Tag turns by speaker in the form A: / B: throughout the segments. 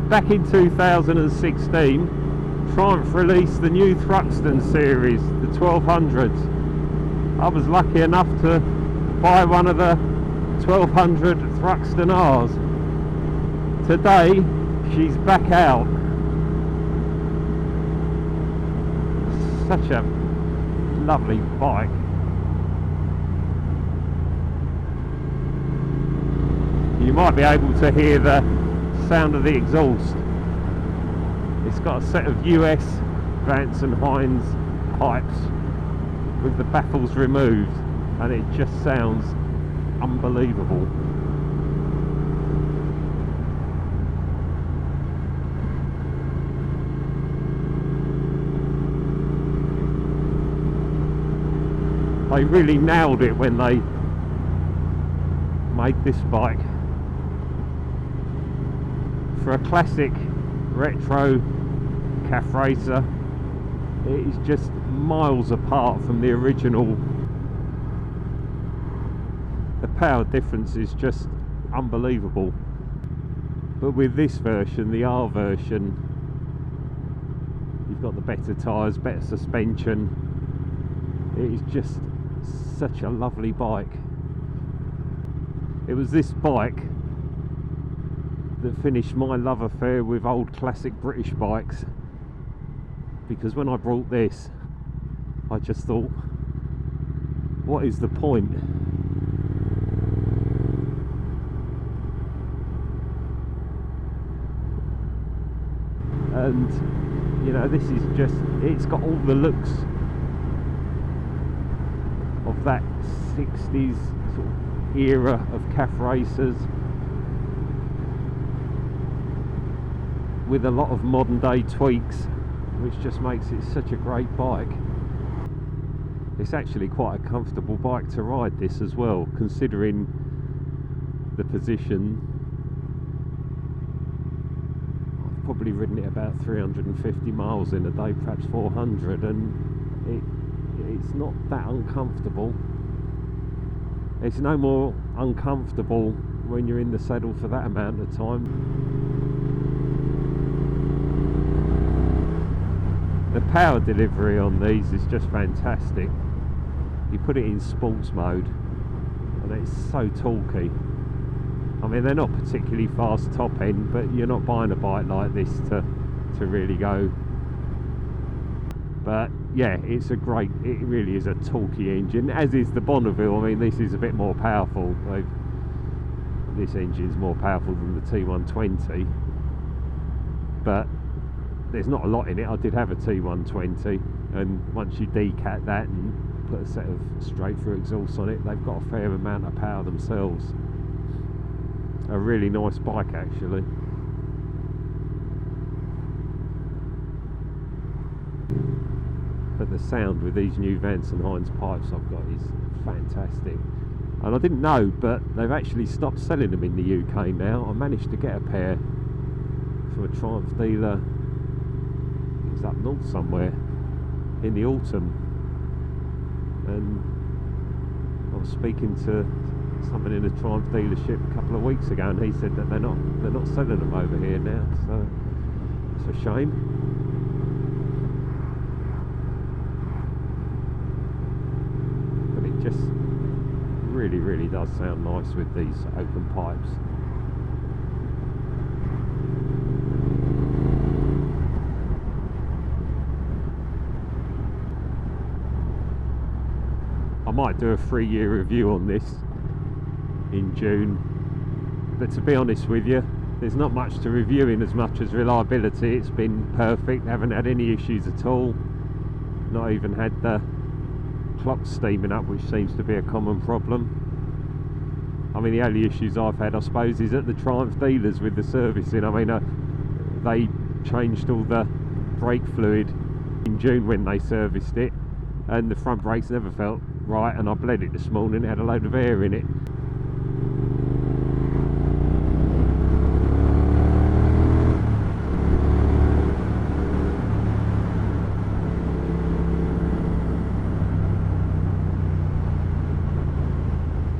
A: back in 2016, Triumph released the new Thruxton series, the 1200s. I was lucky enough to buy one of the 1200 Thruxton R's. Today, she's back out. Such a lovely bike. You might be able to hear the sound of the exhaust. It's got a set of US Vance Hines pipes with the baffles removed, and it just sounds unbelievable. They really nailed it when they made this bike. For a classic retro calf racer, it is just miles apart from the original. The power difference is just unbelievable. But with this version, the R version, you've got the better tyres, better suspension. It is just such a lovely bike. It was this bike that finished my love affair with old classic British bikes, because when I brought this, I just thought, what is the point? And you know, this is just, it's got all the looks of that 60s sort of era of calf racers, with a lot of modern day tweaks, which just makes it such a great bike. It's actually quite a comfortable bike to ride, this as well, considering the position. I've probably ridden it about 350 miles in a day, perhaps 400, and it's not that uncomfortable. It's no more uncomfortable when you're in the saddle for that amount of time. The power delivery on these is just fantastic. You put it in sports mode and it's so torquey. I mean, they're not particularly fast top end, but you're not buying a bike like this to really go. But yeah, it's a great, it really is a torquey engine, as is the Bonneville. I mean, this is a bit more powerful. This engine is more powerful than the T120, but there's not a lot in it. I did have a T120, and once you decat that and put a set of straight through exhausts on it, they've got a fair amount of power themselves. A really nice bike, actually. But the sound with these new Vance Hines pipes I've got is fantastic. And I didn't know, but they've actually stopped selling them in the UK now. I managed to get a pair from a Triumph dealer. It's up north somewhere in the autumn, and I was speaking to someone in a Triumph dealership a couple of weeks ago, and he said that they're not selling them over here now, so it's a shame. But it just really does sound nice with these open pipes. I might do a 3-year review on this in June, but to be honest with you, there's not much to review in as much as reliability. It's been perfect, haven't had any issues at all, not even had the clock steaming up, which seems to be a common problem. I mean, the only issues I've had, I suppose, is at the Triumph dealers with the servicing. I mean, they changed all the brake fluid in June when they serviced it, and the front brakes never felt right, and I bled it this morning. It had a load of air in it.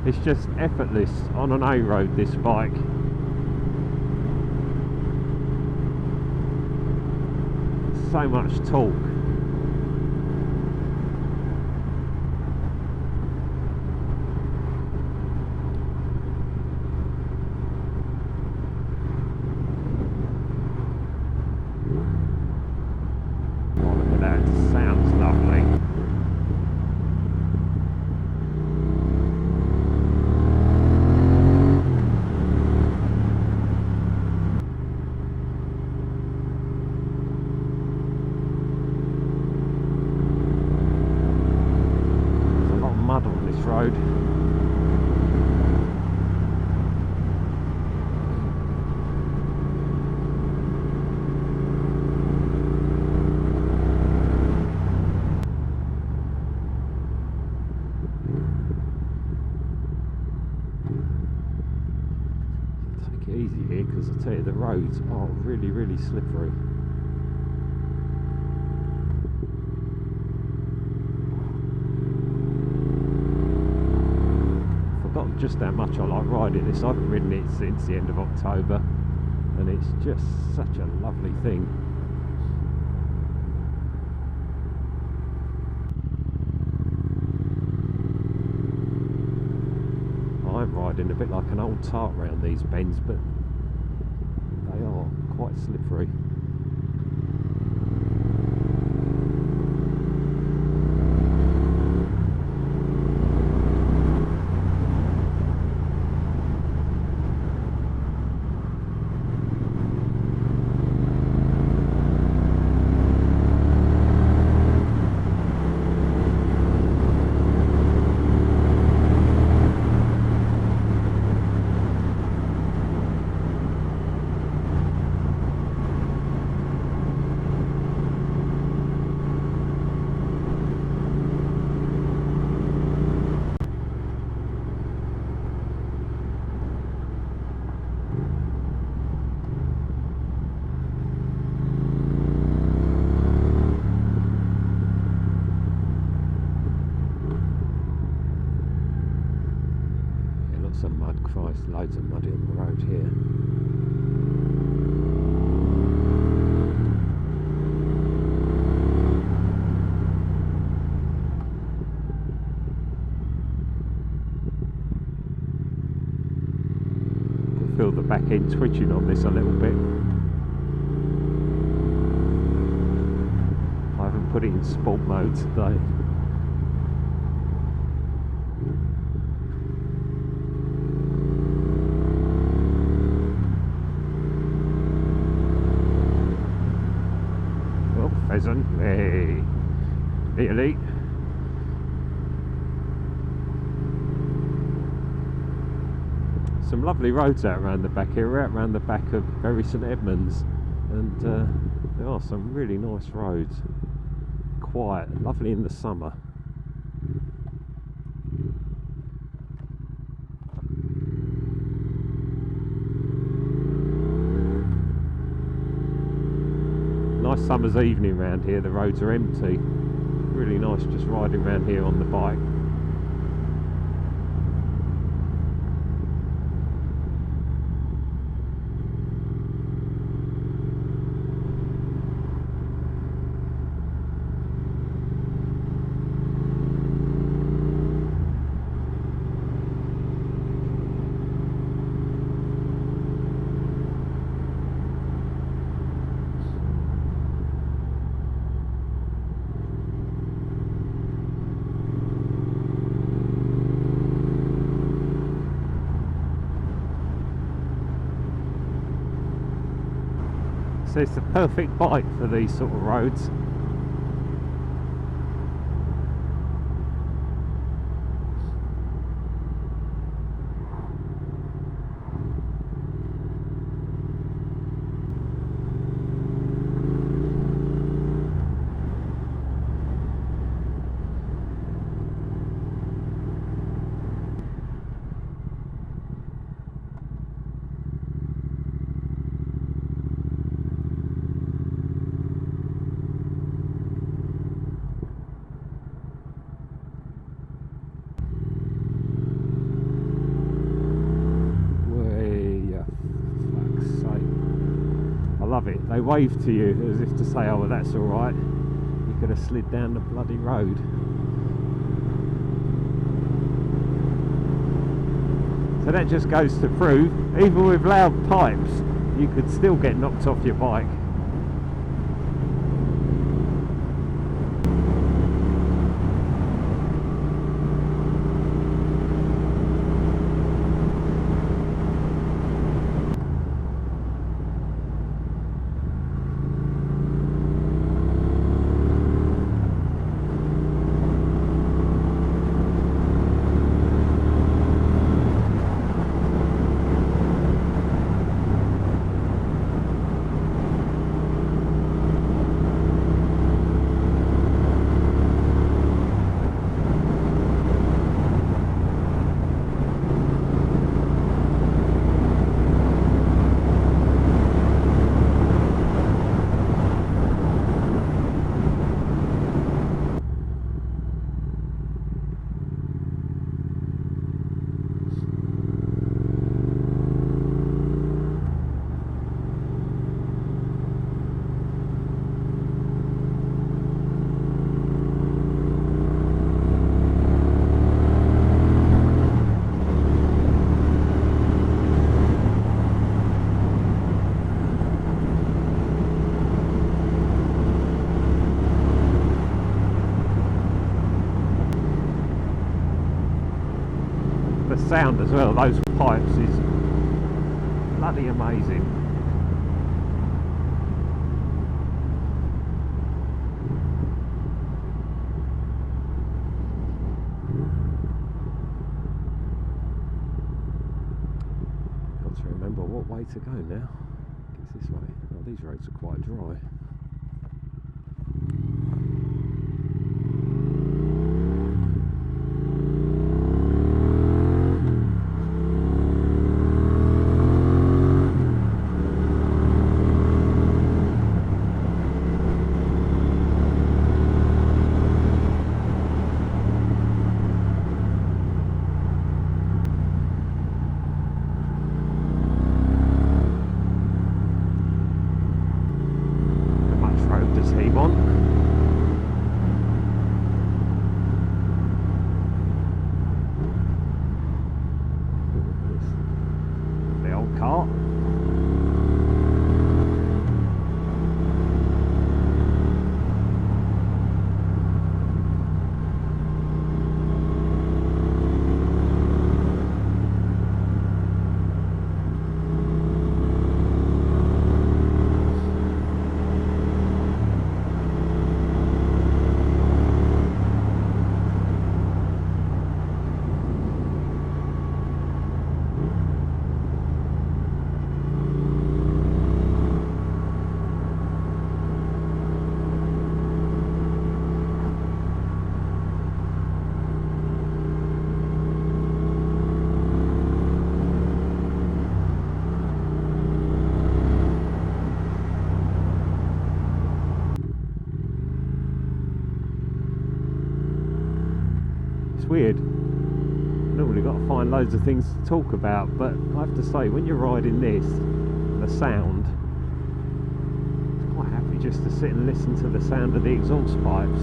A: It's just effortless on an A-road, this bike. so much torque. Oh, look at that, it sounds lovely. Mud on this road. Take it easy here, because I tell you the roads are really slippery. Just how much I like riding this. I haven't ridden it since the end of October, and it's just such a lovely thing. I'm riding a bit like an old tart round these bends, but they are quite slippery. Some mud, Christ, loads of mud on the road here. I can feel the back end twitching on this a little bit. I haven't put it in sport mode today. Pheasant, hey, Italy. Some lovely roads out around the back here. We're out around the back of Bury St Edmunds, and there are some really nice roads. Quiet, lovely in the summer. Nice summer's evening around here, the roads are empty. Really nice just riding around here on the bike. So it's the perfect bike for these sort of roads. love it. They wave to you as if to say, oh well, that's alright, you could have slid down the bloody road. So that just goes to prove, even with loud pipes, you could still get knocked off your bike. Sound as well, those pipes is bloody amazing. Got to remember what way to go now. It's this way. Oh, these roads are quite dry. Weird. Normally got to find loads of things to talk about, but I have to say, when you're riding this, the sound, it's quite happy just to sit and listen to the sound of the exhaust pipes.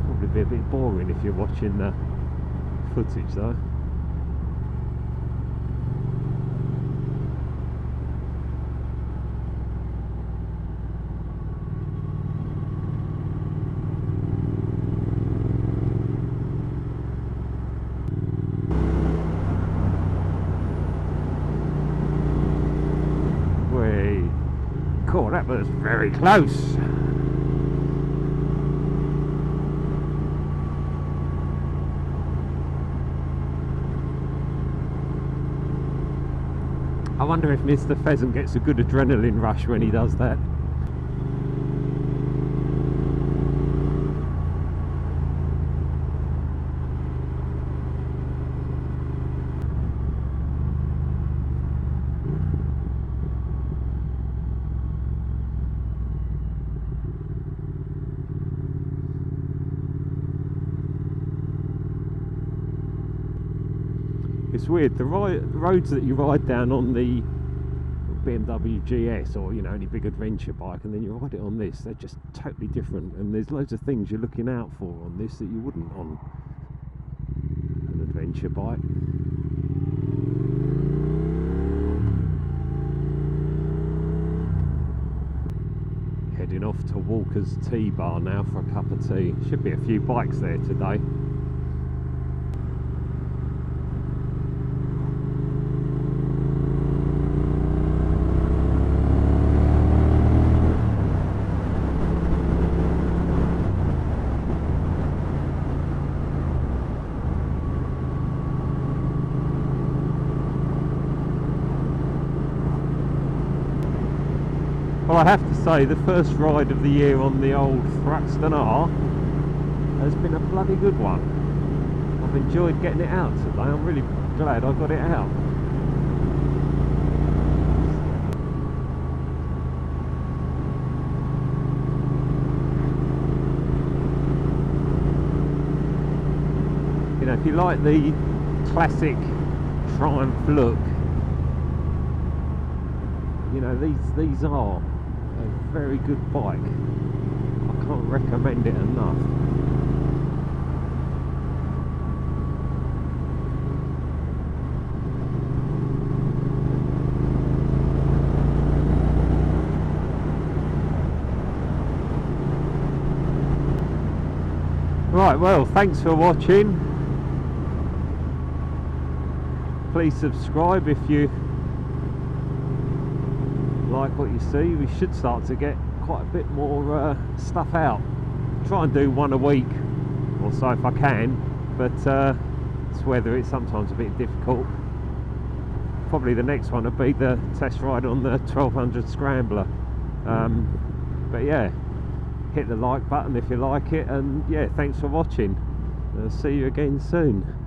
A: Probably be a bit boring if you're watching the footage though. Oh, that was very close. I wonder if Mr. Pheasant gets a good adrenaline rush when he does that. It's weird, the roads that you ride down on the BMW GS or, you know, any big adventure bike, and then you ride it on this, they're just totally different, and there's loads of things you're looking out for on this that you wouldn't on an adventure bike. Heading off to Walker's Tea Bar now for a cup of tea. Should be a few bikes there today. Well, I have to say, the first ride of the year on the old Thruxton R has been a bloody good one. I've enjoyed getting it out today. I'm really glad I got it out. You know, if you like the classic Triumph look, you know, these are a very good bike. I can't recommend it enough. Right, well, thanks for watching. Please subscribe if you like what you see. We should start to get quite a bit more stuff out. Try and do one a week or so if I can, but it's weather, it's sometimes a bit difficult. Probably the next one will be the test ride on the 1200 Scrambler. But yeah, hit the like button if you like it, and yeah, thanks for watching. I'll see you again soon.